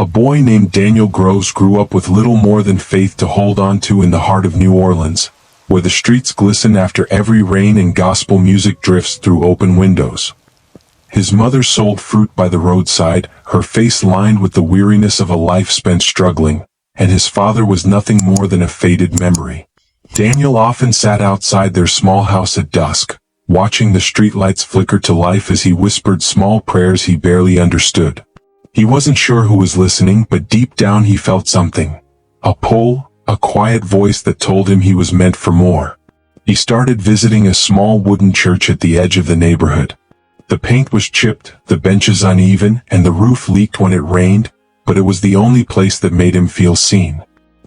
A boy named Daniel Groves grew up with little more than faith to hold on to in the heart of New Orleans, where the streets glisten after every rain and gospel music drifts through open windows. His mother sold fruit by the roadside, her face lined with the weariness of a life spent struggling, and his father was nothing more than a faded memory. Daniel often sat outside their small house at dusk, watching the streetlights flicker to life as he whispered small prayers he barely understood. He wasn't sure who was listening, but deep down he felt something. A pull, a quiet voice that told him he was meant for more. He started visiting a small wooden church at the edge of the neighborhood. The paint was chipped, the benches uneven, and the roof leaked when it rained, but it was the only place that made him feel seen.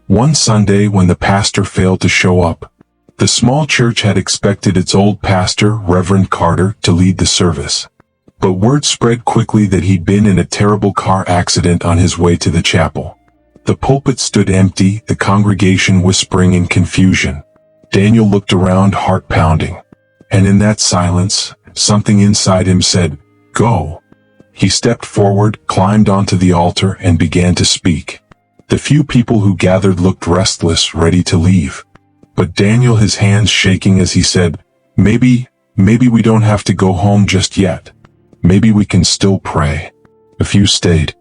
One Sunday when the pastor failed to show up, the small church had expected its old pastor, Reverend Carter, to lead the service. But word spread quickly that he'd been in a terrible car accident on his way to the chapel. The pulpit stood empty, the congregation whispering in confusion. Daniel looked around, heart pounding. And in that silence, something inside him said, "Go." He stepped forward, climbed onto the altar, and began to speak. The few people who gathered looked restless, ready to leave. But Daniel, his hands shaking as he said, Maybe we don't have to go home just yet. Maybe we can still pray." A few stayed.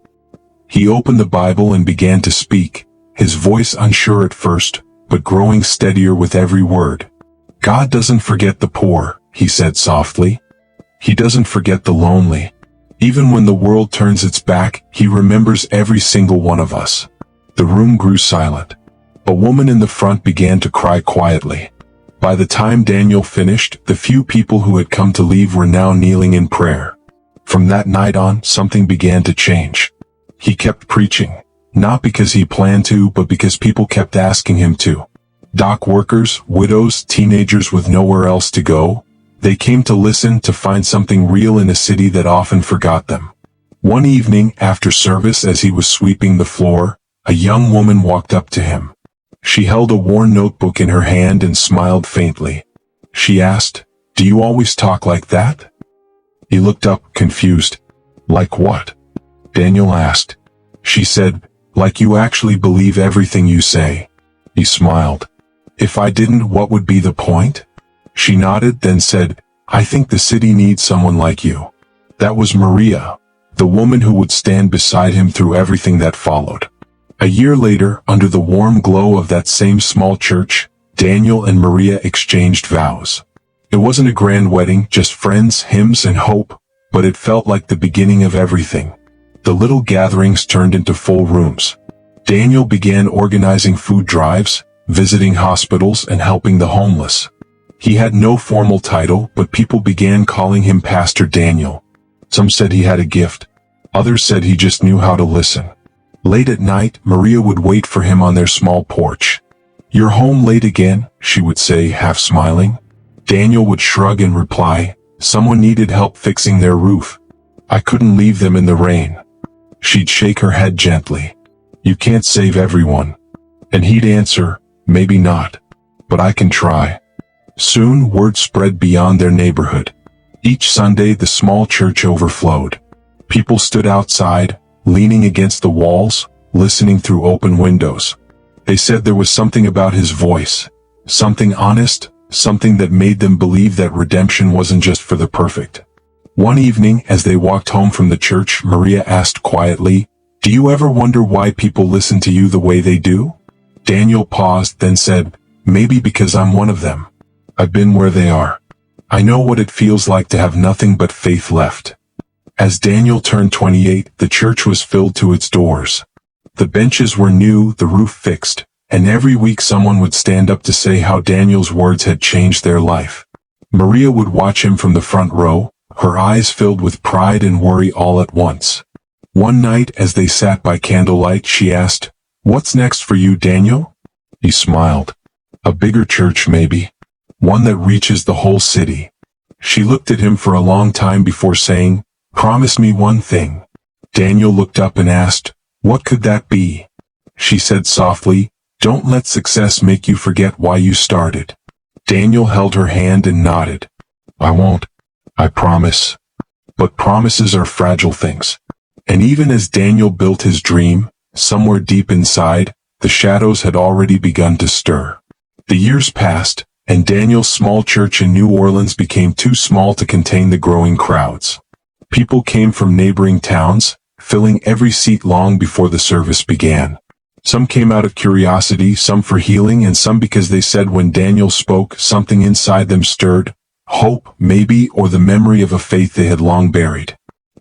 He opened the Bible and began to speak, his voice unsure at first, but growing steadier with every word. "God doesn't forget the poor," he said softly. "He doesn't forget the lonely. Even when the world turns its back, he remembers every single one of us." The room grew silent. A woman in the front began to cry quietly. By the time Daniel finished, the few people who had come to leave were now kneeling in prayer. From that night on, something began to change. He kept preaching, not because he planned to, but because people kept asking him to. Dock workers, widows, teenagers with nowhere else to go, they came to listen, to find something real in a city that often forgot them. One evening, after service, as he was sweeping the floor, a young woman walked up to him. She held a worn notebook in her hand and smiled faintly. She asked, "Do you always talk like that?" He looked up, confused. "Like what?" Daniel asked. She said, "Like you actually believe everything you say." He smiled. "If I didn't, what would be the point?" She nodded, then said, "I think the city needs someone like you." That was Maria, the woman who would stand beside him through everything that followed. A year later, under the warm glow of that same small church, Daniel and Maria exchanged vows. It wasn't a grand wedding, just friends, hymns, and hope, but it felt like the beginning of everything. The little gatherings turned into full rooms. Daniel began organizing food drives, visiting hospitals, and helping the homeless. He had no formal title, but people began calling him Pastor Daniel. Some said he had a gift. Others said he just knew how to listen. Late at night, Maria would wait for him on their small porch. "You're home late again," she would say, half smiling. Daniel would shrug and reply, "Someone needed help fixing their roof. I couldn't leave them in the rain." She'd shake her head gently. "You can't save everyone." And he'd answer, "Maybe not. But I can try." Soon, word spread beyond their neighborhood. Each Sunday, the small church overflowed. People stood outside, leaning against the walls, listening through open windows. They said there was something about his voice, something honest, something that made them believe that redemption wasn't just for the perfect. One evening, as they walked home from the church, Maria asked quietly, "Do you ever wonder why people listen to you the way they do?" Daniel paused, then said, "Maybe because I'm one of them. I've been where they are. I know what it feels like to have nothing but faith left." As Daniel turned 28, the church was filled to its doors. The benches were new, the roof fixed, and every week someone would stand up to say how Daniel's words had changed their life. Maria would watch him from the front row, her eyes filled with pride and worry all at once. One night, as they sat by candlelight, she asked, "What's next for you, Daniel?" He smiled. "A bigger church, maybe. One that reaches the whole city." She looked at him for a long time before saying, "Promise me one thing." Daniel looked up and asked, "What could that be?" She said softly, "Don't let success make you forget why you started." Daniel held her hand and nodded. "I won't. I promise." But promises are fragile things. And even as Daniel built his dream, somewhere deep inside, the shadows had already begun to stir. The years passed, and Daniel's small church in New Orleans became too small to contain the growing crowds. People came from neighboring towns, filling every seat long before the service began. Some came out of curiosity, some for healing, and some because they said when Daniel spoke, something inside them stirred, hope, maybe, or the memory of a faith they had long buried.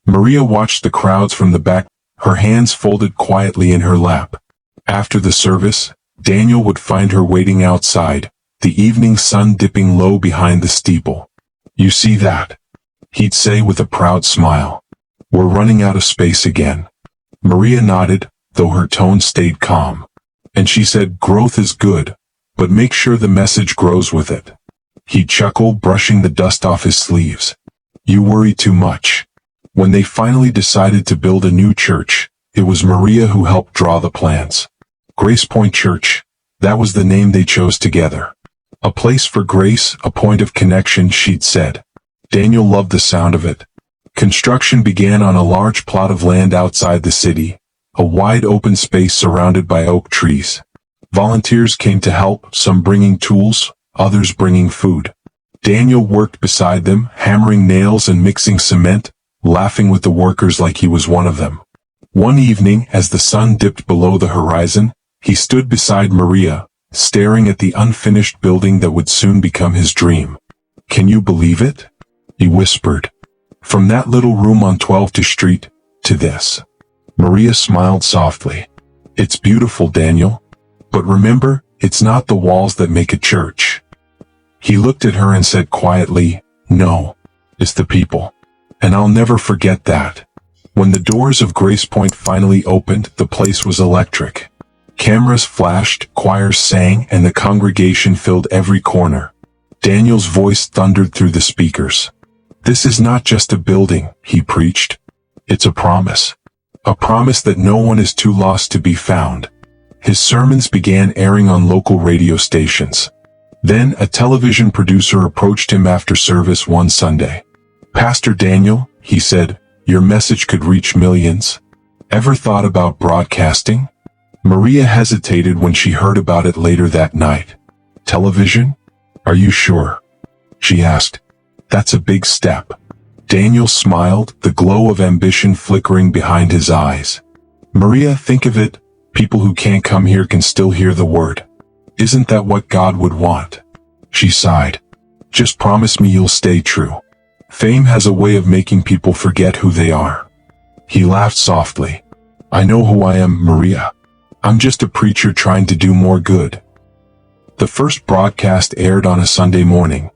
Maria watched the crowds from the back, her hands folded quietly in her lap. After the service, Daniel would find her waiting outside, the evening sun dipping low behind the steeple. "You see that?" he'd say with a proud smile. "We're running out of space again." Maria nodded, though her tone stayed calm. And she said, "Growth is good, but make sure the message grows with it." He'd chuckle, brushing the dust off his sleeves. "You worry too much." When they finally decided to build a new church, it was Maria who helped draw the plans. Grace Point Church, that was the name they chose together. A place for grace, a point of connection, she'd said. Daniel loved the sound of it. Construction began on a large plot of land outside the city, a wide open space surrounded by oak trees. Volunteers came to help, some bringing tools, others bringing food. Daniel worked beside them, hammering nails and mixing cement, laughing with the workers like he was one of them. One evening, as the sun dipped below the horizon, he stood beside Maria, staring at the unfinished building that would soon become his dream. "Can you believe it?" he whispered. "From that little room on 12th Street, to this." Maria smiled softly. "It's beautiful, Daniel. But remember, it's not the walls that make a church." He looked at her and said quietly, "No, it's the people. And I'll never forget that." When the doors of Grace Point finally opened, the place was electric. Cameras flashed, choirs sang, and the congregation filled every corner. Daniel's voice thundered through the speakers. "This is not just a building," he preached. "It's a promise. A promise that no one is too lost to be found." His sermons began airing on local radio stations. Then a television producer approached him after service one Sunday. "Pastor Daniel," he said, "your message could reach millions. Ever thought about broadcasting?" Maria hesitated when she heard about it later that night. "Television? Are you sure?" she asked. "That's a big step." Daniel smiled, the glow of ambition flickering behind his eyes. "Maria, think of it, people who can't come here can still hear the word. Isn't that what God would want?" She sighed. "Just promise me you'll stay true. Fame has a way of making people forget who they are." He laughed softly. "I know who I am, Maria. I'm just a preacher trying to do more good." The first broadcast aired on a Sunday morning.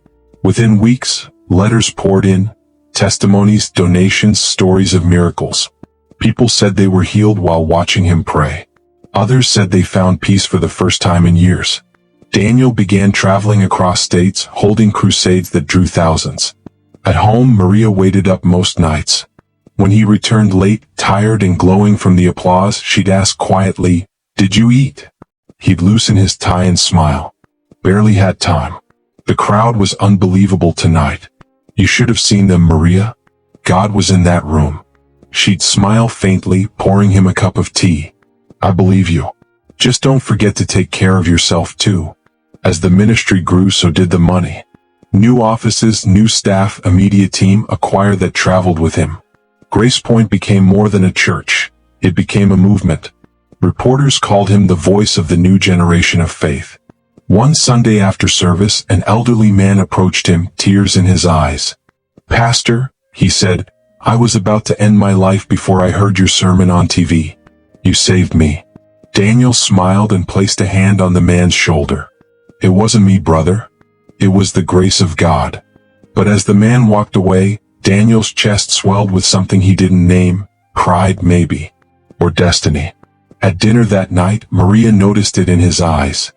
Within weeks, letters poured in, testimonies, donations, stories of miracles. People said they were healed while watching him pray. Others said they found peace for the first time in years. Daniel began traveling across states, holding crusades that drew thousands. At home, Maria waited up most nights. When he returned late, tired and glowing from the applause, she'd ask quietly, "Did you eat?" He'd loosen his tie and smile. "Barely had time." The crowd was unbelievable tonight. "You should have seen them, Maria. God was in that room." She'd smile faintly, pouring him a cup of tea. "I believe you. Just don't forget to take care of yourself too." As the ministry grew, so did the money. New offices, new staff, a media team, a choir that traveled with him. Grace Point became more than a church. It became a movement. Reporters called him the voice of the new generation of faith. One Sunday after service, an elderly man approached him, tears in his eyes. "Pastor," he said, "I was about to end my life before I heard your sermon on TV. You saved me." Daniel smiled and placed a hand on the man's shoulder. "It wasn't me, brother. It was the grace of God." But as the man walked away, Daniel's chest swelled with something he didn't name, pride maybe, or destiny. At dinner that night, Maria noticed it in his eyes.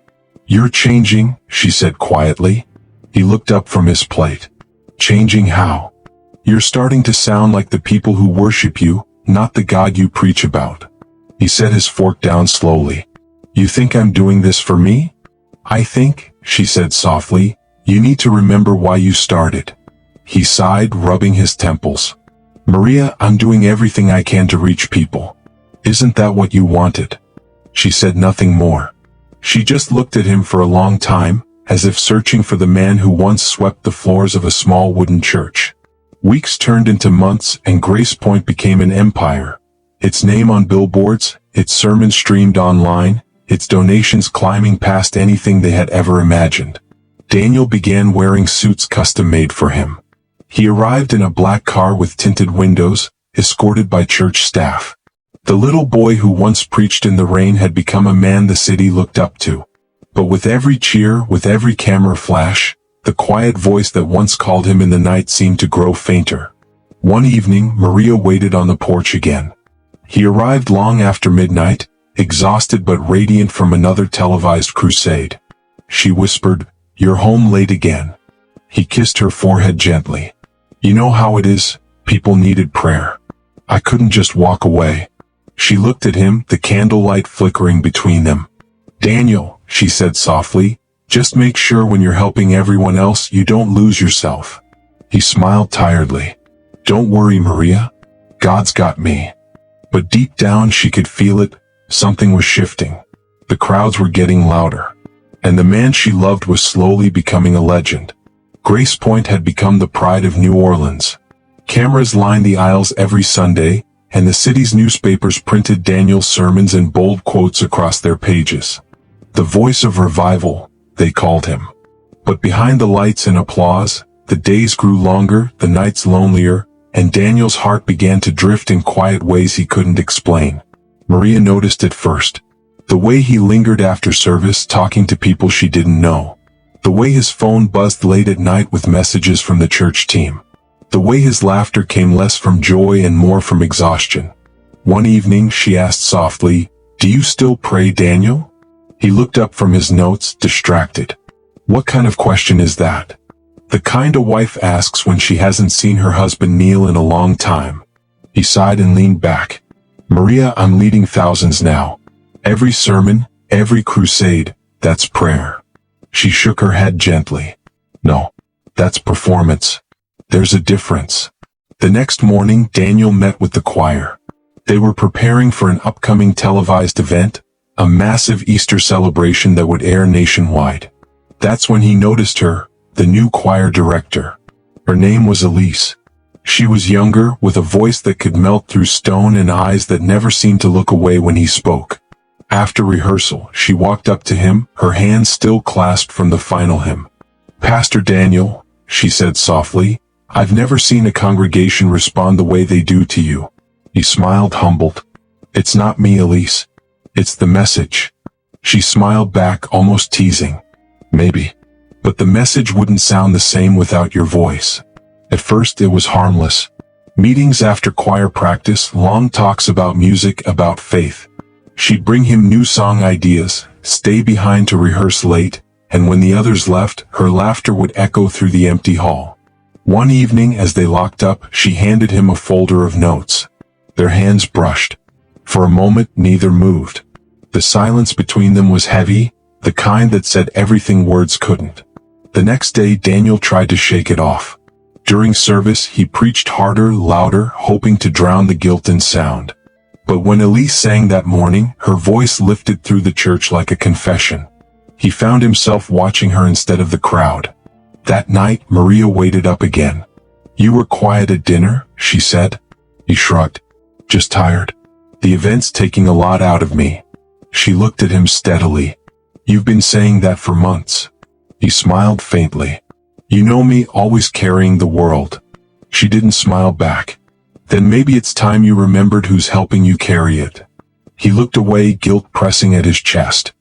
"You're changing," she said quietly. He looked up from his plate. "Changing how?" "You're starting to sound like the people who worship you, not the God you preach about." He set his fork down slowly. "You think I'm doing this for me?" "I think," she said softly, "you need to remember why you started." He sighed, rubbing his temples. "Maria, I'm doing everything I can to reach people. Isn't that what you wanted?" She said nothing more. She just looked at him for a long time, as if searching for the man who once swept the floors of a small wooden church. Weeks turned into months, and Grace Point became an empire. Its name on billboards, its sermons streamed online, its donations climbing past anything they had ever imagined. Daniel began wearing suits custom-made for him. He arrived in a black car with tinted windows, escorted by church staff. The little boy who once preached in the rain had become a man the city looked up to. But with every cheer, with every camera flash, the quiet voice that once called him in the night seemed to grow fainter. One evening, Maria waited on the porch again. He arrived long after midnight, exhausted but radiant from another televised crusade. She whispered, "You're home late again." He kissed her forehead gently. "You know how it is, people needed prayer. I couldn't just walk away." She looked at him, the candlelight flickering between them. "Daniel," she said softly, "just make sure when you're helping everyone else you don't lose yourself." He smiled tiredly. "Don't worry, Maria. God's got me." But deep down she could feel it, something was shifting. The crowds were getting louder. And the man she loved was slowly becoming a legend. Grace Point had become the pride of New Orleans. Cameras lined the aisles every Sunday, and the city's newspapers printed Daniel's sermons in bold quotes across their pages. The voice of revival, they called him. But behind the lights and applause, the days grew longer, the nights lonelier, and Daniel's heart began to drift in quiet ways he couldn't explain. Maria noticed it first. The way he lingered after service talking to people she didn't know. The way his phone buzzed late at night with messages from the church team. The way his laughter came less from joy and more from exhaustion. One evening she asked softly, "Do you still pray, Daniel?" He looked up from his notes, distracted. "What kind of question is that?" "The kind a wife asks when she hasn't seen her husband kneel in a long time." He sighed and leaned back. "Maria, I'm leading thousands now. Every sermon, every crusade, that's prayer." She shook her head gently. "No, that's performance. There's a difference." The next morning, Daniel met with the choir. They were preparing for an upcoming televised event, a massive Easter celebration that would air nationwide. That's when he noticed her, the new choir director. Her name was Elise. She was younger, with a voice that could melt through stone and eyes that never seemed to look away when he spoke. After rehearsal, she walked up to him, her hands still clasped from the final hymn. "Pastor Daniel," she said softly, "I've never seen a congregation respond the way they do to you." He smiled, humbled. "It's not me, Elise. It's the message." She smiled back, almost teasing. "Maybe. But the message wouldn't sound the same without your voice." At first it was harmless. Meetings after choir practice, long talks about music, about faith. She'd bring him new song ideas, stay behind to rehearse late, and when the others left, her laughter would echo through the empty hall. One evening as they locked up, she handed him a folder of notes. Their hands brushed. For a moment, neither moved. The silence between them was heavy, the kind that said everything words couldn't. The next day, Daniel tried to shake it off. During service, he preached harder, louder, hoping to drown the guilt in sound. But when Elise sang that morning, her voice lifted through the church like a confession. He found himself watching her instead of the crowd. That night, Maria waited up again. "You were quiet at dinner," she said. He shrugged. "Just tired. The event's taking a lot out of me." She looked at him steadily. "You've been saying that for months." He smiled faintly. "You know me, always carrying the world." She didn't smile back. "Then maybe it's time you remembered who's helping you carry it." He looked away, guilt pressing at his chest.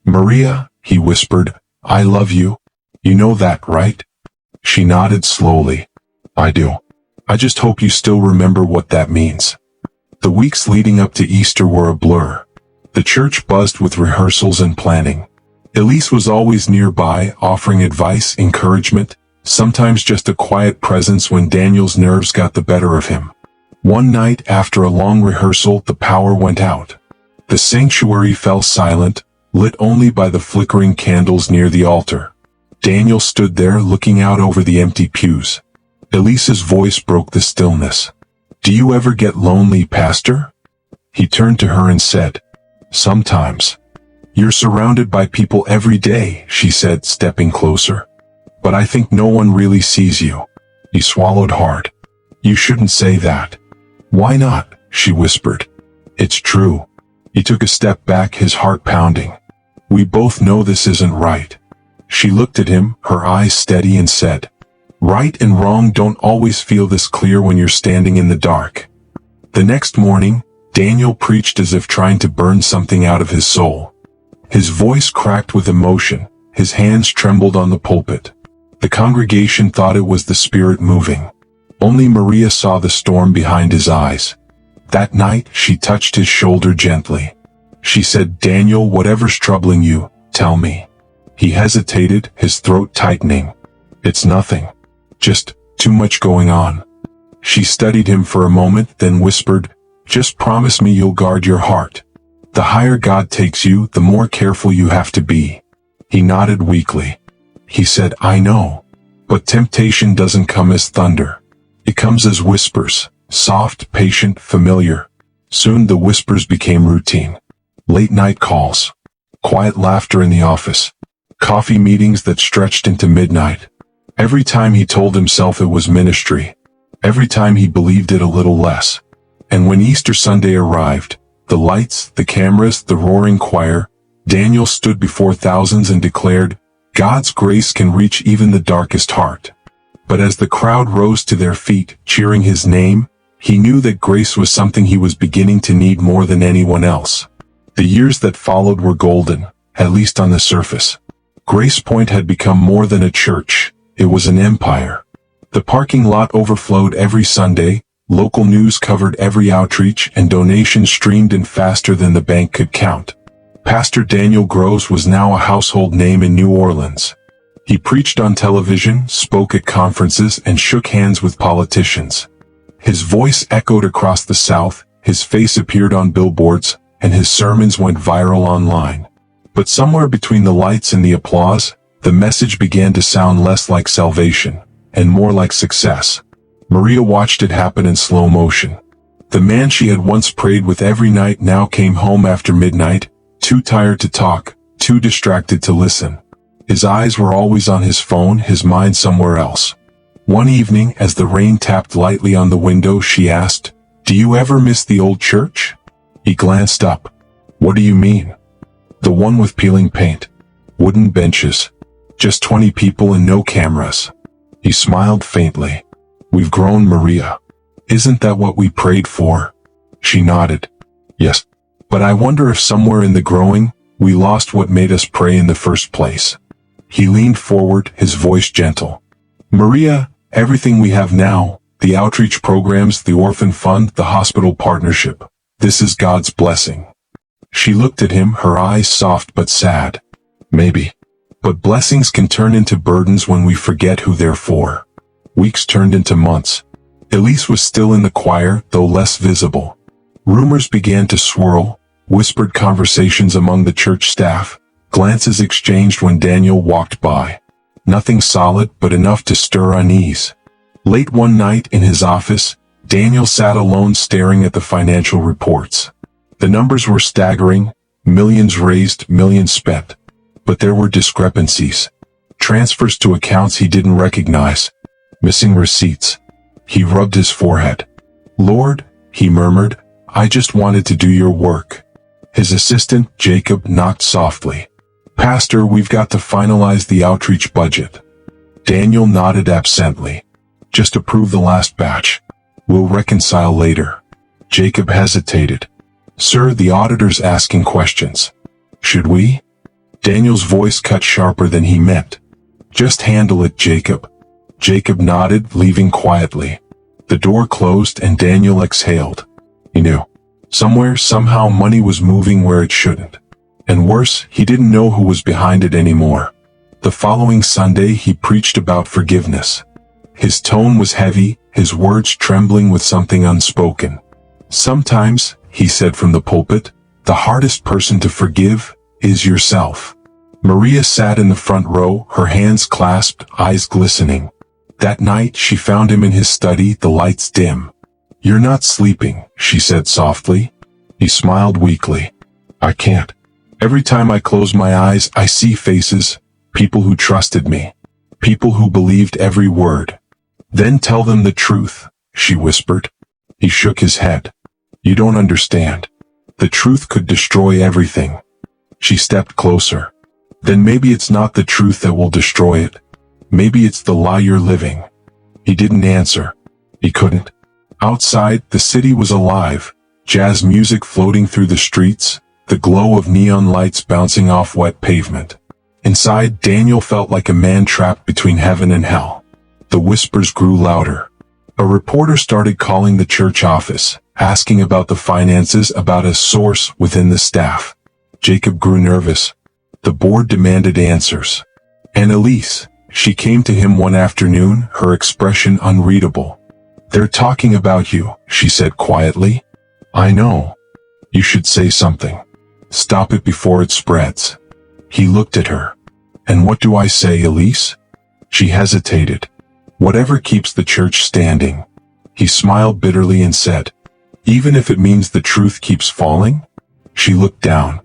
"Maria," he whispered, "I love you. You know that, right?" She nodded slowly. "I do. I just hope you still remember what that means." The weeks leading up to Easter were a blur. The church buzzed with rehearsals and planning. Elise was always nearby, offering advice, encouragement, sometimes just a quiet presence when Daniel's nerves got the better of him. One night, after a long rehearsal, the power went out. The sanctuary fell silent, lit only by the flickering candles near the altar. Daniel stood there, looking out over the empty pews. Elise's voice broke the stillness. "Do you ever get lonely, Pastor?" He turned to her and said, "Sometimes." "You're surrounded by people every day," she said, stepping closer. "But I think no one really sees you." He swallowed hard. "You shouldn't say that." "Why not?" she whispered. "It's true." He took a step back, his heart pounding. "We both know this isn't right." She looked at him, her eyes steady, and said, "Right and wrong don't always feel this clear when you're standing in the dark." The next morning, Daniel preached as if trying to burn something out of his soul. His voice cracked with emotion, his hands trembled on the pulpit. The congregation thought it was the Spirit moving. Only Maria saw the storm behind his eyes. That night, she touched his shoulder gently. She said, "Daniel, whatever's troubling you, tell me." He hesitated, his throat tightening. "It's nothing. Just too much going on." She studied him for a moment, then whispered, "Just promise me you'll guard your heart. The higher God takes you, the more careful you have to be." He nodded weakly. He said, "I know. But temptation doesn't come as thunder. It comes as whispers, soft, patient, familiar." Soon the whispers became routine. Late night calls. Quiet laughter in the office. Coffee meetings that stretched into midnight. Every time he told himself it was ministry. Every time he believed it a little less. And when Easter Sunday arrived, the lights, the cameras, the roaring choir, Daniel stood before thousands and declared, "God's grace can reach even the darkest heart." But as the crowd rose to their feet, cheering his name, he knew that grace was something he was beginning to need more than anyone else. The years that followed were golden, at least on the surface. Grace Point had become more than a church, it was an empire. The parking lot overflowed every Sunday, local news covered every outreach, and donations streamed in faster than the bank could count. Pastor Daniel Groves was now a household name in New Orleans. He preached on television, spoke at conferences, and shook hands with politicians. His voice echoed across the South, his face appeared on billboards, and his sermons went viral online. But somewhere between the lights and the applause, the message began to sound less like salvation, and more like success. Maria watched it happen in slow motion. The man she had once prayed with every night now came home after midnight, too tired to talk, too distracted to listen. His eyes were always on his phone, his mind somewhere else. One evening, as the rain tapped lightly on the window, she asked, "Do you ever miss the old church?" He glanced up. "What do you mean?" "The one with peeling paint. Wooden benches. Just 20 people and no cameras." He smiled faintly. "We've grown, Maria. Isn't that what we prayed for?" She nodded. "Yes. But I wonder if somewhere in the growing, we lost what made us pray in the first place." He leaned forward, his voice gentle. "Maria, everything we have now, the outreach programs, the orphan fund, the hospital partnership, this is God's blessing." She looked at him, her eyes soft but sad. "Maybe. But blessings can turn into burdens when we forget who they're for." Weeks turned into months. Elise was still in the choir, though less visible. Rumors began to swirl, whispered conversations among the church staff, glances exchanged when Daniel walked by. Nothing solid, but enough to stir unease. Late one night in his office, Daniel sat alone staring at the financial reports. The numbers were staggering, millions raised, millions spent. But there were discrepancies. Transfers to accounts he didn't recognize. Missing receipts. He rubbed his forehead. "Lord," he murmured, "I just wanted to do your work." His assistant, Jacob, knocked softly. "Pastor, we've got to finalize the outreach budget." Daniel nodded absently. "Just approve the last batch. We'll reconcile later." Jacob hesitated. "Sir, the auditor's asking questions." "Should we?" Daniel's voice cut sharper than he meant. "Just handle it, Jacob." Jacob nodded, leaving quietly. The door closed and Daniel exhaled. He knew. Somewhere, somehow, money was moving where it shouldn't. And worse, he didn't know who was behind it anymore. The following Sunday, he preached about forgiveness. His tone was heavy, his words trembling with something unspoken. "Sometimes," he said from the pulpit, "the hardest person to forgive is yourself." Maria sat in the front row, her hands clasped, eyes glistening. That night, she found him in his study, the lights dim. "You're not sleeping," she said softly. He smiled weakly. "I can't. Every time I close my eyes, I see faces, people who trusted me, people who believed every word." "Then tell them the truth," she whispered. He shook his head. "You don't understand. The truth could destroy everything." She stepped closer. "Then maybe it's not the truth that will destroy it. Maybe it's the lie you're living." He didn't answer. He couldn't. Outside, the city was alive, jazz music floating through the streets, the glow of neon lights bouncing off wet pavement. Inside, Daniel felt like a man trapped between heaven and hell. The whispers grew louder. A reporter started calling the church office, asking about the finances, about a source within the staff. Jacob grew nervous. The board demanded answers. And Elise, she came to him one afternoon, her expression unreadable. "They're talking about you," she said quietly. "I know. You should say something. Stop it before it spreads." He looked at her. "And what do I say, Elise?" She hesitated. "Whatever keeps the church standing." He smiled bitterly and said, "Even if it means the truth keeps falling?" She looked down.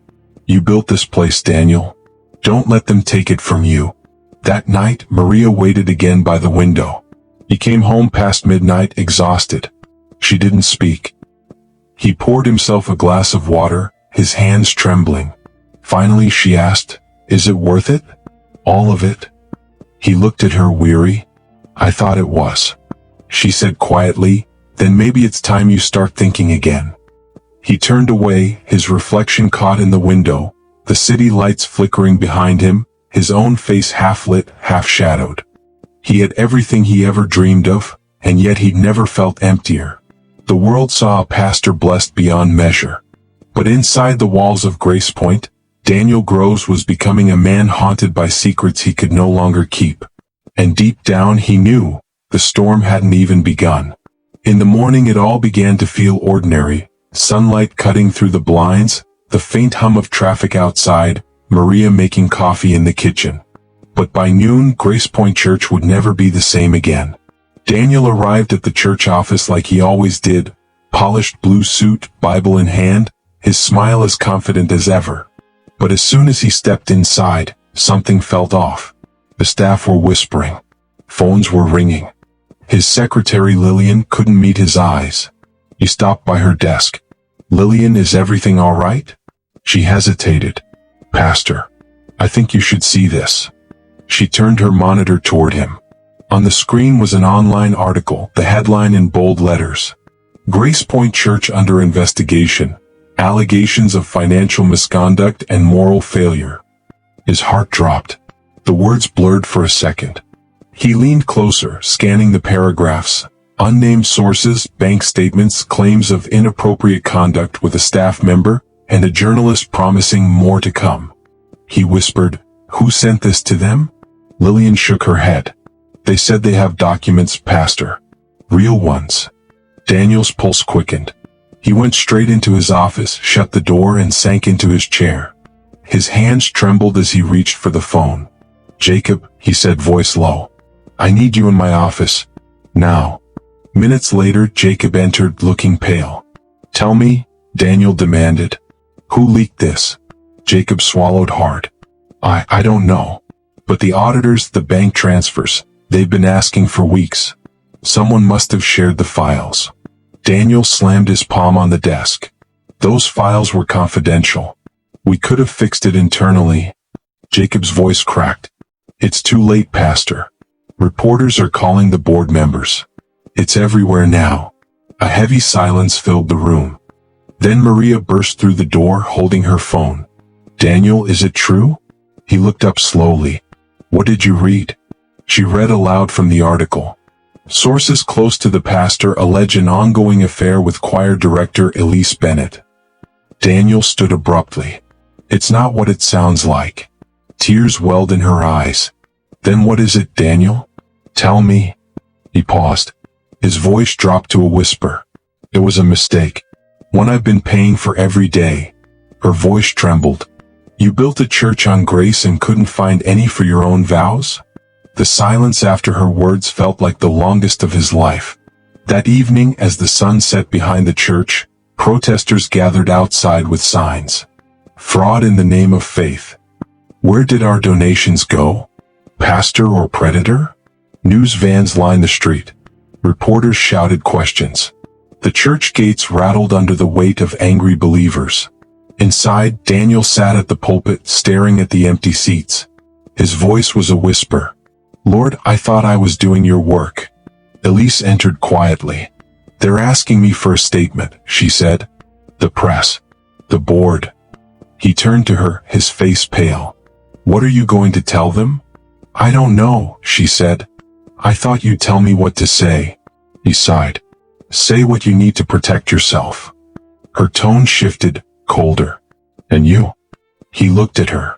"You built this place, Daniel. Don't let them take it from you." That night, Maria waited again by the window. He came home past midnight, exhausted. She didn't speak. He poured himself a glass of water, his hands trembling. Finally she asked, "Is it worth it? All of it?" He looked at her weary. "I thought it was." She said quietly, "Then maybe it's time you start thinking again." He turned away, his reflection caught in the window, the city lights flickering behind him, his own face half-lit, half-shadowed. He had everything he ever dreamed of, and yet he'd never felt emptier. The world saw a pastor blessed beyond measure. But inside the walls of Grace Point, Daniel Groves was becoming a man haunted by secrets he could no longer keep. And deep down he knew, the storm hadn't even begun. In the morning it all began to feel ordinary, sunlight cutting through the blinds, the faint hum of traffic outside, Maria making coffee in the kitchen. But by noon, Grace Point Church would never be the same again. Daniel arrived at the church office like he always did, polished blue suit, Bible in hand, his smile as confident as ever. But as soon as he stepped inside, something felt off. The staff were whispering. Phones were ringing. His secretary Lillian couldn't meet his eyes. He stopped by her desk. "Lillian, is everything all right?" She hesitated. "Pastor, I think you should see this." She turned her monitor toward him. On the screen was an online article, the headline in bold letters. "Grace Point Church under investigation. Allegations of financial misconduct and moral failure." His heart dropped. The words blurred for a second. He leaned closer, scanning the paragraphs. Unnamed sources, bank statements, claims of inappropriate conduct with a staff member, and a journalist promising more to come. He whispered, "Who sent this to them?" Lillian shook her head. "They said they have documents, Pastor. Real ones." Daniel's pulse quickened. He went straight into his office, shut the door, and sank into his chair. His hands trembled as he reached for the phone. "Jacob," he said, voice low. "I need you in my office. Now." Minutes later, Jacob entered, looking pale. "Tell me," Daniel demanded. "Who leaked this?" Jacob swallowed hard. I don't know. But the auditors, the bank transfers, they've been asking for weeks. Someone must have shared the files." Daniel slammed his palm on the desk. "Those files were confidential. We could have fixed it internally." Jacob's voice cracked. "It's too late, Pastor. Reporters are calling the board members. It's everywhere now." A heavy silence filled the room. Then Maria burst through the door, holding her phone. "Daniel, is it true?" He looked up slowly. "What did you read?" She read aloud from the article. "Sources close to the pastor allege an ongoing affair with choir director Elise Bennett." Daniel stood abruptly. "It's not what it sounds like." Tears welled in her eyes. "Then what is it, Daniel? Tell me." He paused. His voice dropped to a whisper. "It was a mistake. One I've been paying for every day." Her voice trembled. "You built a church on grace and couldn't find any for your own vows?" The silence after her words felt like the longest of his life. That evening, as the sun set behind the church, protesters gathered outside with signs. Fraud in the name of faith. Where did our donations go? Pastor or predator? News vans lined the street. Reporters shouted questions. The church gates rattled under the weight of angry believers. Inside, Daniel sat at the pulpit, staring at the empty seats. His voice was a whisper. "Lord, I thought I was doing your work." Elise entered quietly. "They're asking me for a statement," she said. "The press. The board." He turned to her, his face pale. "What are you going to tell them?" "I don't know," she said. "I thought you'd tell me what to say." He sighed. "Say what you need to protect yourself." Her tone shifted, colder. "And you?" He looked at her.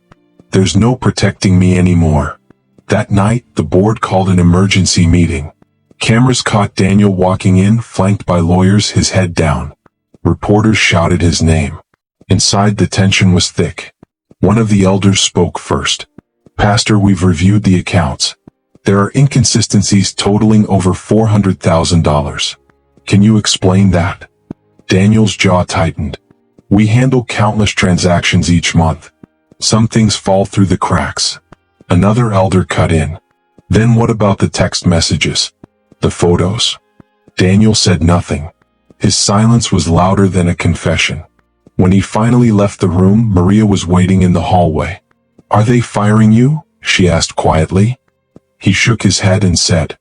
"There's no protecting me anymore." That night, the board called an emergency meeting. Cameras caught Daniel walking in, flanked by lawyers, his head down. Reporters shouted his name. Inside, the tension was thick. One of the elders spoke first. "Pastor, we've reviewed the accounts. There are inconsistencies totaling over $400,000. Can you explain that?" Daniel's jaw tightened. "We handle countless transactions each month. Some things fall through the cracks." Another elder cut in. "Then what about the text messages? The photos?" Daniel said nothing. His silence was louder than a confession. When he finally left the room, Maria was waiting in the hallway. "Are they firing you?" she asked quietly. He shook his head and said,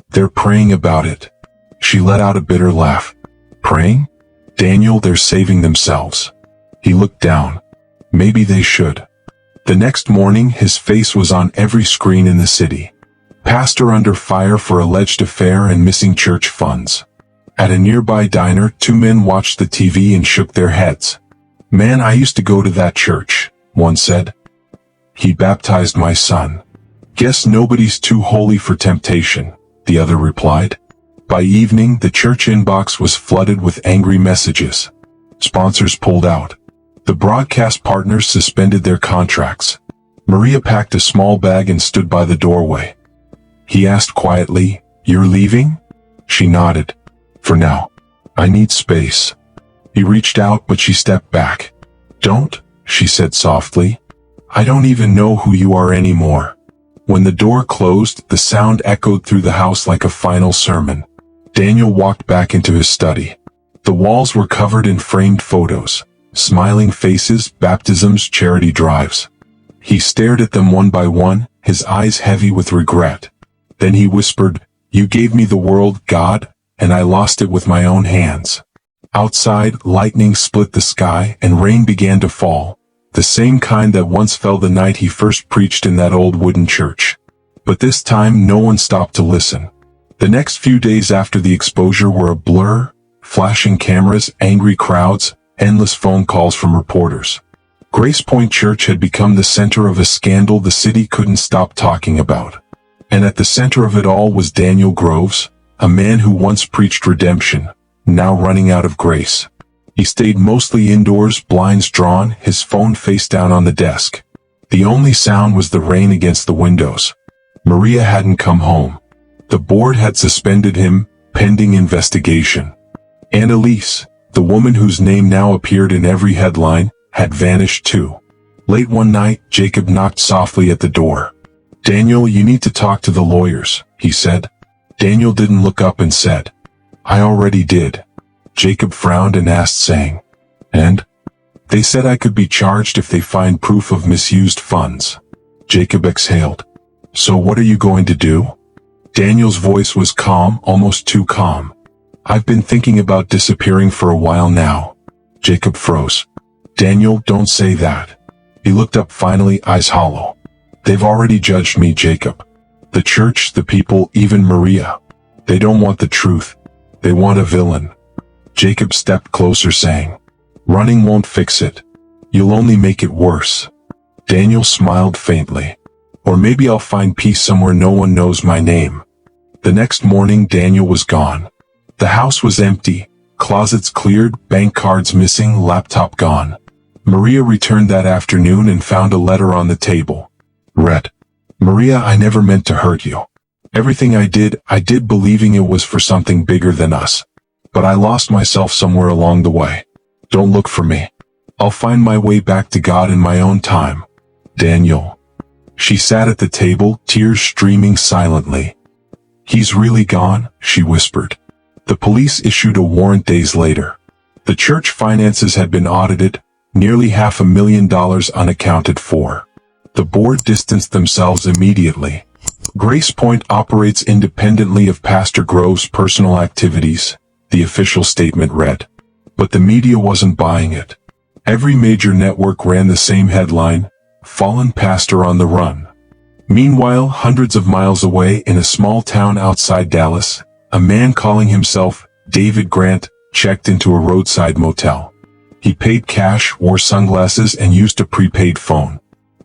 "They're praying about it." She let out a bitter laugh. "Praying? Daniel, they're saving themselves." He looked down. Maybe they should. The next morning, his face was on every screen in the city. Pastor under fire for alleged affair and missing church funds. At a nearby diner, two men watched the TV and shook their heads. "Man, I used to go to that church," one said. "He baptized my son." "Guess nobody's too holy for temptation," the other replied. By evening, the church inbox was flooded with angry messages. Sponsors pulled out. The broadcast partners suspended their contracts. Maria packed a small bag and stood by the doorway. He asked quietly, "You're leaving?" She nodded. "For now. I need space." He reached out, but she stepped back. "Don't," she said softly. "I don't even know who you are anymore." When the door closed, the sound echoed through the house like a final sermon. Daniel walked back into his study. The walls were covered in framed photos, smiling faces, baptisms, charity drives. He stared at them one by one, his eyes heavy with regret. Then he whispered, "You gave me the world, God, and I lost it with my own hands." Outside, lightning split the sky and rain began to fall, the same kind that once fell the night he first preached in that old wooden church. But this time no one stopped to listen. The next few days after the exposure were a blur, flashing cameras, angry crowds, endless phone calls from reporters. Grace Point Church had become the center of a scandal the city couldn't stop talking about. And at the center of it all was Daniel Groves, a man who once preached redemption, now running out of grace. He stayed mostly indoors, blinds drawn, his phone face down on the desk. The only sound was the rain against the windows. Maria hadn't come home. The board had suspended him, pending investigation. And Elise, the woman whose name now appeared in every headline, had vanished too. Late one night, Jacob knocked softly at the door. "Daniel, you need to talk to the lawyers," he said. Daniel didn't look up and said, "I already did." Jacob frowned and asked, saying, "And?" "They said I could be charged if they find proof of misused funds." Jacob exhaled. "So what are you going to do?" Daniel's voice was calm, almost too calm. "I've been thinking about disappearing for a while now." Jacob froze. "Daniel, don't say that." He looked up finally, eyes hollow. "They've already judged me, Jacob. The church, the people, even Maria. They don't want the truth. They want a villain." Jacob stepped closer, saying, "Running won't fix it. You'll only make it worse." Daniel smiled faintly. "Or maybe I'll find peace somewhere no one knows my name." The next morning, Daniel was gone. The house was empty, closets cleared, bank cards missing, laptop gone. Maria returned that afternoon and found a letter on the table. Read, "Maria, I never meant to hurt you. Everything I did believing it was for something bigger than us. But I lost myself somewhere along the way. Don't look for me. I'll find my way back to God in my own time. Daniel. She sat at the table, tears streaming silently. He's really gone, she whispered. The police issued a warrant days later. The church finances had been audited, nearly $500,000 unaccounted for. The board distanced themselves immediately. Grace Point operates independently of Pastor Grove's personal activities, the official statement read. But the media wasn't buying it. Every major network ran the same headline, "Fallen Pastor on the Run." Meanwhile, hundreds of miles away in a small town outside Dallas, a man calling himself David Grant checked into a roadside motel. He paid cash, wore sunglasses, and used a prepaid phone.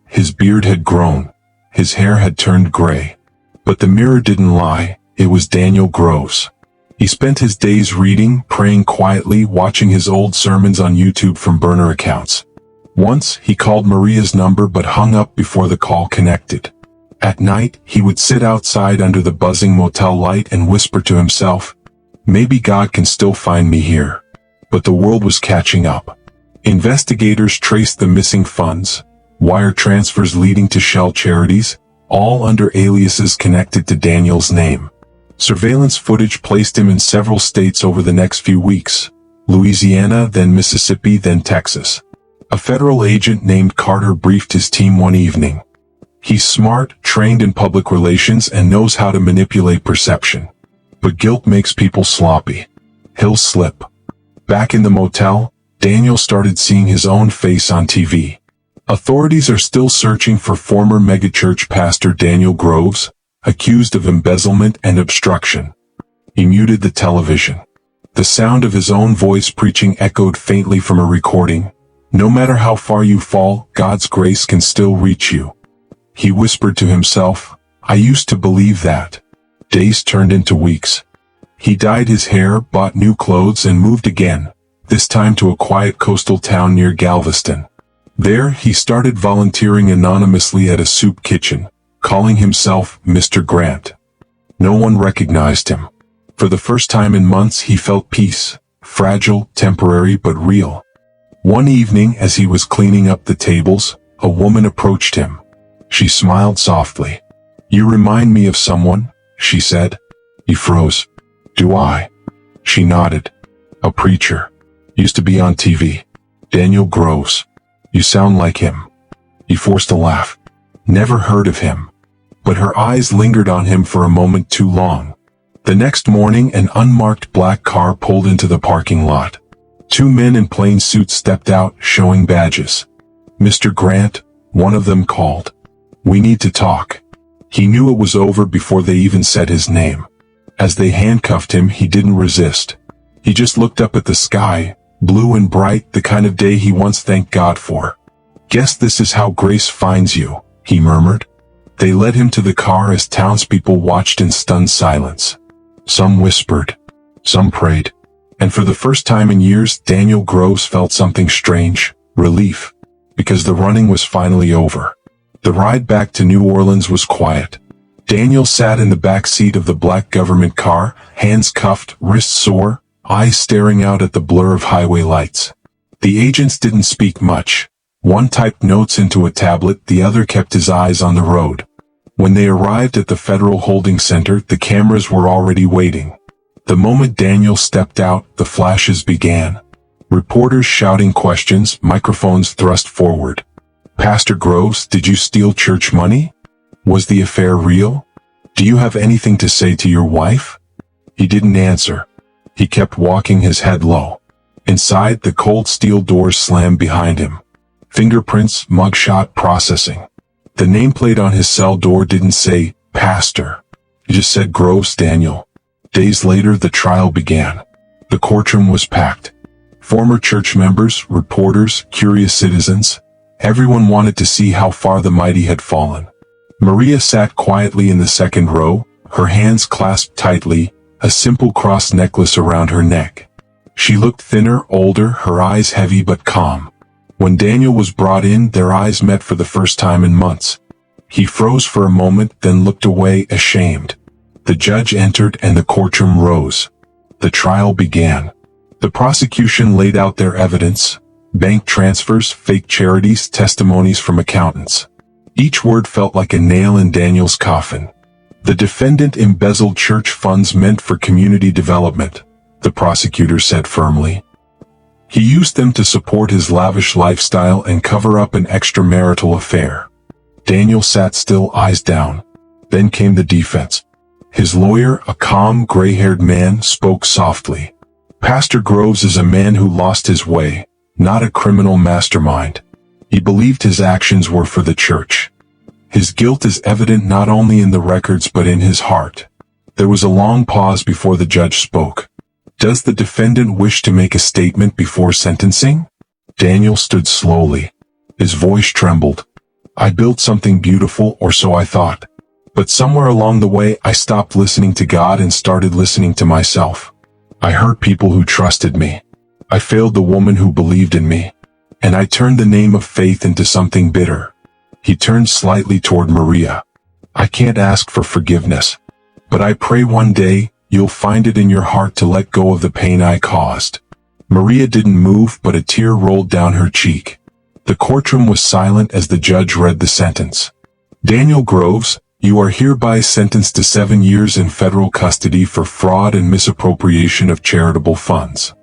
His beard had grown. His hair had turned gray. But the mirror didn't lie. It was Daniel Groves. He spent his days reading, praying quietly, watching his old sermons on YouTube from burner accounts. Once, he called Maria's number but hung up before the call connected. At night, he would sit outside under the buzzing motel light and whisper to himself, "Maybe God can still find me here." But the world was catching up. Investigators traced the missing funds, wire transfers leading to shell charities, all under aliases connected to Daniel's name. Surveillance footage placed him in several states over the next few weeks, Louisiana, then Mississippi, then Texas. A federal agent named Carter briefed his team one evening. He's smart, trained in public relations, and knows how to manipulate perception. But guilt makes people sloppy. He'll slip. Back in the motel, Daniel started seeing his own face on TV. Authorities are still searching for former megachurch pastor Daniel Groves, accused of embezzlement and obstruction. He muted the television. The sound of his own voice preaching echoed faintly from a recording. "No matter how far you fall, God's grace can still reach you." He whispered to himself, "I used to believe that." Days turned into weeks. He dyed his hair, bought new clothes, and moved again, this time to a quiet coastal town near Galveston. There, he started volunteering anonymously at a soup kitchen, calling himself Mr. Grant. No one recognized him. For the first time in months, he felt peace, fragile, temporary, but real. One evening, as he was cleaning up the tables, a woman approached him. She smiled softly. "You remind me of someone," she said. He froze. "Do I?" She nodded. "A preacher. Used to be on TV. Daniel Groves. You sound like him." He forced a laugh. "Never heard of him." But her eyes lingered on him for a moment too long. The next morning, an unmarked black car pulled into the parking lot. Two men in plain suits stepped out, showing badges. "Mr. Grant," one of them called. "We need to talk." He knew it was over before they even said his name. As they handcuffed him, he didn't resist. He just looked up at the sky, blue and bright, the kind of day he once thanked God for. "Guess this is how grace finds you," he murmured. They led him to the car as townspeople watched in stunned silence. Some whispered. Some prayed. And for the first time in years, Daniel Groves felt something strange, relief. Because the running was finally over. The ride back to New Orleans was quiet. Daniel sat in the back seat of the black government car, hands cuffed, wrists sore, eyes staring out at the blur of highway lights. The agents didn't speak much. One typed notes into a tablet, the other kept his eyes on the road. When they arrived at the Federal Holding Center, the cameras were already waiting. The moment Daniel stepped out, the flashes began. Reporters shouting questions, microphones thrust forward. "Pastor Groves, did you steal church money? Was the affair real? Do you have anything to say to your wife?" He didn't answer. He kept walking, his head low. Inside, the cold steel doors slammed behind him. Fingerprints, mugshot, processing. The nameplate on his cell door didn't say, "Pastor." It just said Groves Daniel. Days later, the trial began. The courtroom was packed. Former church members, reporters, curious citizens. Everyone wanted to see how far the mighty had fallen. Maria sat quietly in the second row, her hands clasped tightly, a simple cross necklace around her neck. She looked thinner, older, her eyes heavy but calm. When Daniel was brought in, their eyes met for the first time in months. He froze for a moment, then looked away, ashamed. The judge entered and the courtroom rose. The trial began. The prosecution laid out their evidence: bank transfers, fake charities, testimonies from accountants. Each word felt like a nail in Daniel's coffin. The defendant embezzled church funds meant for community development, the prosecutor said firmly. He used them to support his lavish lifestyle and cover up an extramarital affair. Daniel sat still, eyes down. Then came the defense. His lawyer, a calm, gray-haired man, spoke softly. Pastor Groves is a man who lost his way, not a criminal mastermind. He believed his actions were for the church. His guilt is evident not only in the records but in his heart. There was a long pause before the judge spoke. Does the defendant wish to make a statement before sentencing? Daniel stood slowly. His voice trembled. I built something beautiful, or so I thought. But somewhere along the way I stopped listening to God and started listening to myself. I hurt people who trusted me. I failed the woman who believed in me. And I turned the name of faith into something bitter. He turned slightly toward Maria. I can't ask for forgiveness. But I pray one day you'll find it in your heart to let go of the pain I caused. Maria didn't move, but a tear rolled down her cheek. The courtroom was silent as the judge read the sentence. Daniel Groves, you are hereby sentenced to 7 years in federal custody for fraud and misappropriation of charitable funds.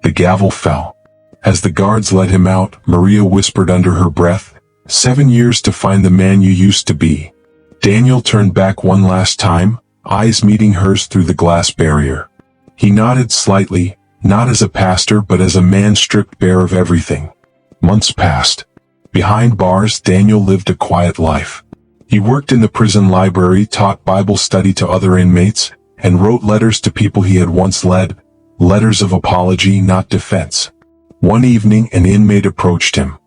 The gavel fell. As the guards let him out, Maria whispered under her breath, 7 years to find the man you used to be. Daniel turned back one last time, eyes meeting hers through the glass barrier. He nodded slightly, not as a pastor but as a man stripped bare of everything. Months passed. Behind bars, Daniel lived a quiet life. He worked in the prison library, taught Bible study to other inmates, and wrote letters to people he had once led, letters of apology, not defense. One evening, an inmate approached him.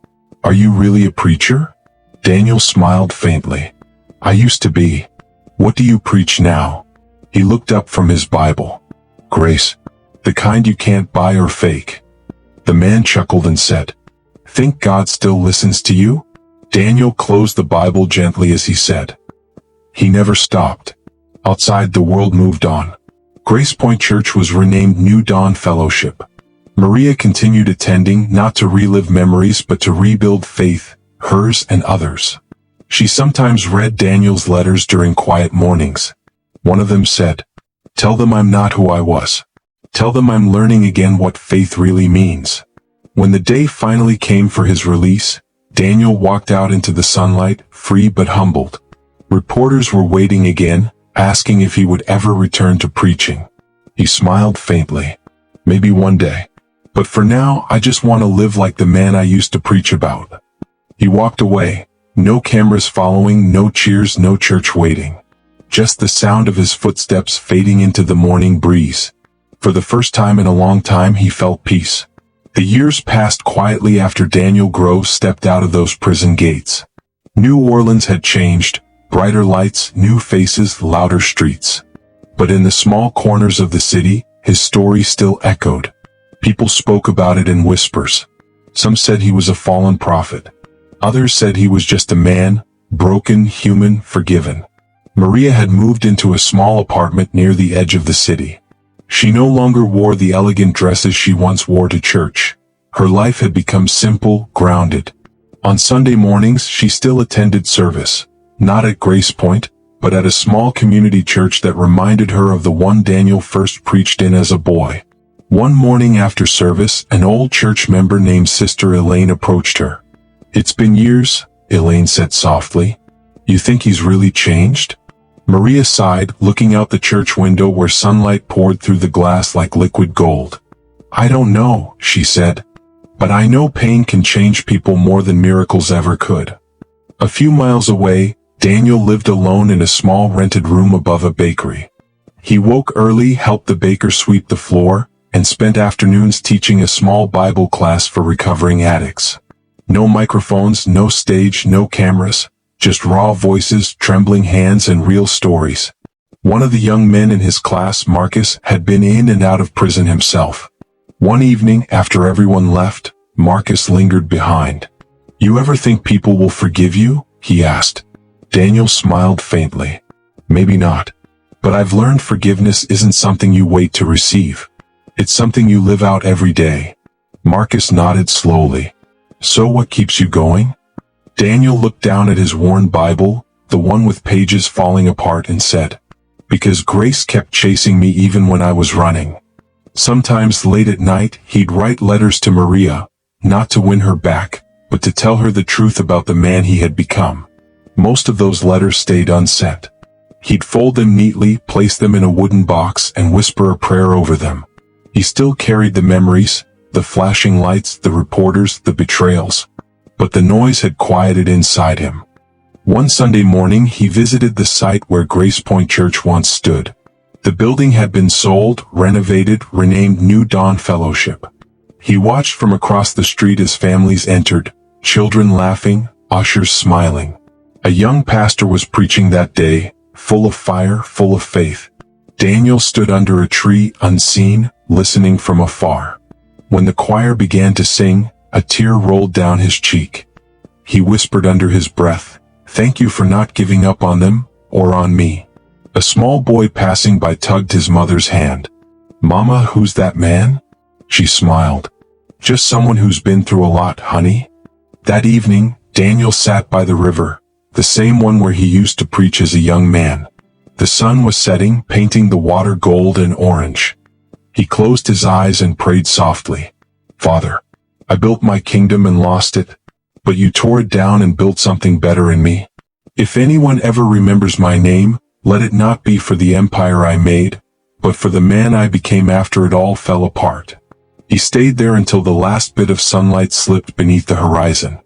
Are you really a preacher? Daniel smiled faintly. I used to be. What do you preach now? He looked up from his Bible. Grace. The kind you can't buy or fake. The man chuckled and said, Think God still listens to you? Daniel closed the Bible gently as he said. He never stopped. Outside, the world moved on. Grace Point Church was renamed New Dawn Fellowship. Maria continued attending, not to relive memories but to rebuild faith, hers and others. She sometimes read Daniel's letters during quiet mornings. One of them said, Tell them I'm not who I was. Tell them I'm learning again what faith really means. When the day finally came for his release, Daniel walked out into the sunlight, free but humbled. Reporters were waiting again, asking if he would ever return to preaching. He smiled faintly. Maybe one day. But for now, I just want to live like the man I used to preach about. He walked away. No cameras following, no cheers, no church waiting. Just the sound of his footsteps fading into the morning breeze. For the first time in a long time, he felt peace. The years passed quietly after Daniel Groves stepped out of those prison gates. New Orleans had changed, brighter lights, new faces, louder streets. But in the small corners of the city, his story still echoed. People spoke about it in whispers. Some said he was a fallen prophet. Others said he was just a man, broken, human, forgiven. Maria had moved into a small apartment near the edge of the city. She no longer wore the elegant dresses she once wore to church. Her life had become simple, grounded. On Sunday mornings, she still attended service, not at Grace Point, but at a small community church that reminded her of the one Daniel first preached in as a boy. One morning after service, an old church member named Sister Elaine approached her. It's been years, Elaine said softly. You think he's really changed? Maria sighed, looking out the church window where sunlight poured through the glass like liquid gold. I don't know, she said. But I know pain can change people more than miracles ever could. A few miles away, Daniel lived alone in a small rented room above a bakery. He woke early, helped the baker sweep the floor, and spent afternoons teaching a small Bible class for recovering addicts. No microphones, no stage, no cameras, just raw voices, trembling hands, and real stories. One of the young men in his class, Marcus, had been in and out of prison himself. One evening, after everyone left, Marcus lingered behind. You ever think people will forgive you? He asked. Daniel smiled faintly. Maybe not. But I've learned forgiveness isn't something you wait to receive. It's something you live out every day. Marcus nodded slowly. So what keeps you going? Daniel looked down at his worn Bible, the one with pages falling apart, and said, because grace kept chasing me even when I was running. Sometimes late at night, he'd write letters to Maria, not to win her back, but to tell her the truth about the man he had become. Most of those letters stayed unsent. He'd fold them neatly, place them in a wooden box, and whisper a prayer over them. He still carried the memories, the flashing lights, the reporters, the betrayals. But the noise had quieted inside him. One Sunday morning he visited the site where Grace Point Church once stood. The building had been sold, renovated, renamed New Dawn Fellowship. He watched from across the street as families entered, children laughing, ushers smiling. A young pastor was preaching that day, full of fire, full of faith. Daniel stood under a tree, unseen, listening from afar. When the choir began to sing, a tear rolled down his cheek. He whispered under his breath, "Thank you for not giving up on them, or on me." A small boy passing by tugged his mother's hand. "Mama, who's that man?" She smiled. "Just someone who's been through a lot, honey." That evening, Daniel sat by the river, the same one where he used to preach as a young man. The sun was setting, painting the water gold and orange. He closed his eyes and prayed softly. "Father, I built my kingdom and lost it, but you tore it down and built something better in me. If anyone ever remembers my name, let it not be for the empire I made, but for the man I became after it all fell apart." He stayed there until the last bit of sunlight slipped beneath the horizon.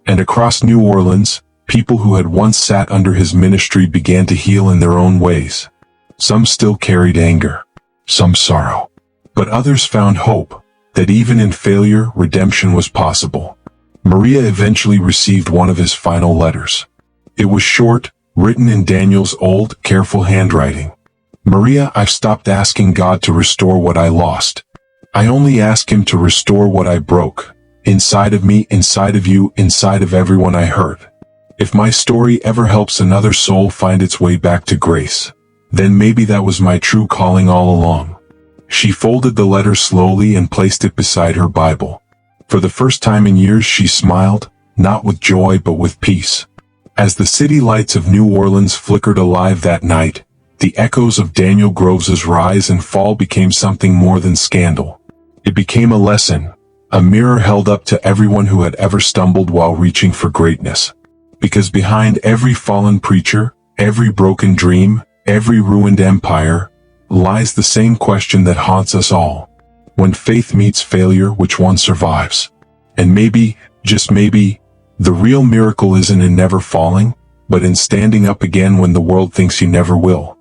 And across New Orleans, people who had once sat under his ministry began to heal in their own ways. Some still carried anger, some sorrow. But others found hope, that even in failure, redemption was possible. Maria eventually received one of his final letters. It was short, written in Daniel's old, careful handwriting. "Maria, I've stopped asking God to restore what I lost. I only ask Him to restore what I broke, inside of me, inside of you, inside of everyone I hurt. If my story ever helps another soul find its way back to grace, then maybe that was my true calling all along." She folded the letter slowly and placed it beside her Bible. For the first time in years she smiled, not with joy but with peace. As the city lights of New Orleans flickered alive that night, the echoes of Daniel Groves's rise and fall became something more than scandal. It became a lesson, a mirror held up to everyone who had ever stumbled while reaching for greatness. Because behind every fallen preacher, every broken dream, every ruined empire, lies the same question that haunts us all. When faith meets failure, which one survives? And maybe, just maybe, the real miracle isn't in never falling, but in standing up again when the world thinks you never will.